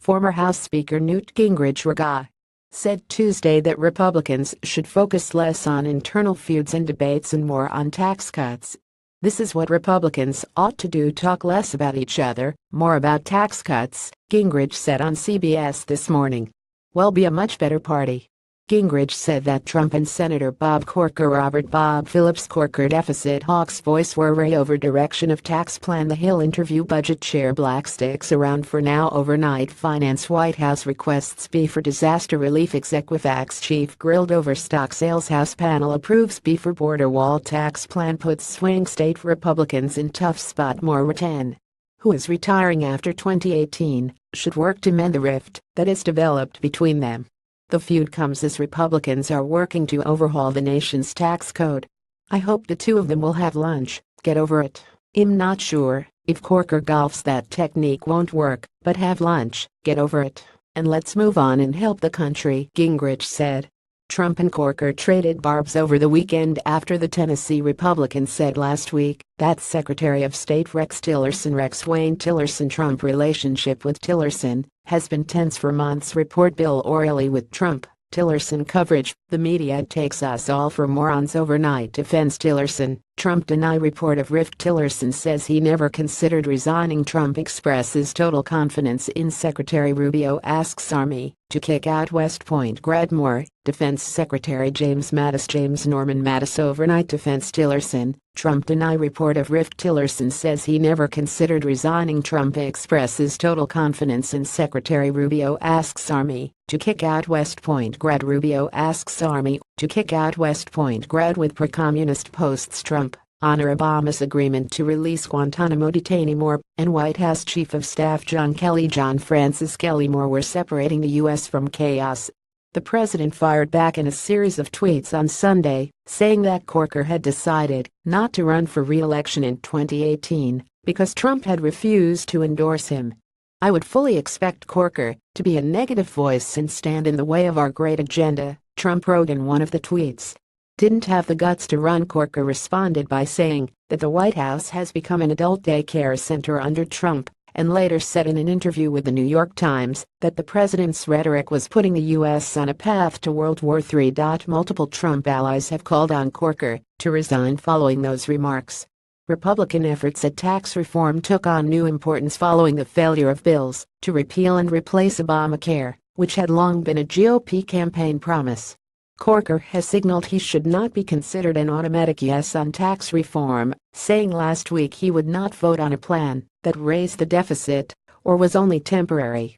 Former House Speaker Newt Gingrich said Tuesday that Republicans should focus less on internal feuds and debates and more on tax cuts. "This is what Republicans ought to do, talk less about each other, more about tax cuts," Gingrich said on CBS This Morning. "We'll be a much better party." Gingrich said that Trump and Senator Bob Corker Robert Bob Phillips Corker deficit hawks voice worry over direction of tax plan. The Hill interview budget chair Black sticks around for now. Overnight finance White House requests B for disaster relief. Equifax chief grilled over stock sales. House panel approves B for border wall. Tax plan puts swing state Republicans in tough spot. Moore 10, who is retiring after 2018, should work to mend the rift that has developed between them. The feud comes as Republicans are working to overhaul the nation's tax code. "I hope the two of them will have lunch, get over it. I'm not sure if Corker golfs. That technique won't work, but have lunch, get over it, and let's move on and help the country," Gingrich said. Trump and Corker traded barbs over the weekend after the Tennessee Republican said last week that Secretary of State Rex Wayne Tillerson Trump relationship with Tillerson has been tense for months. Report Bill O'Reilly with Trump Tillerson coverage. "The media takes us all for morons overnight," defends Tillerson. Trump deny report of rift. Tillerson says he never considered resigning. Trump expresses total confidence in Secretary Rubio. Asks Army to kick out West Point grad. Moore, Defense Secretary James Norman Mattis overnight. Defense Tillerson, Trump deny report of rift. Tillerson says he never considered resigning. Trump expresses total confidence in Secretary Rubio. Asks Army to kick out West Point grad. Rubio asks Army to kick out West Point grad with pro-communist posts. Trump honor Obama's agreement to release Guantanamo detainee. Moore and White House Chief of Staff John Francis Kelly Moore were separating the U.S. from chaos. The president fired back in a series of tweets on Sunday, saying that Corker had decided not to run for re-election in 2018 because Trump had refused to endorse him. "I would fully expect Corker to be a negative voice and stand in the way of our great agenda," Trump wrote in one of the tweets. "Didn't have the guts to run." Corker responded by saying that the White House has become an adult daycare center under Trump, and later said in an interview with the New York Times that the president's rhetoric was putting the U.S. on a path to World War III. Multiple Trump allies have called on Corker to resign following those remarks. Republican efforts at tax reform took on new importance following the failure of bills to repeal and replace Obamacare, which had long been a GOP campaign promise. Corker has signaled he should not be considered an automatic yes on tax reform, saying last week he would not vote on a plan that raised the deficit or was only temporary.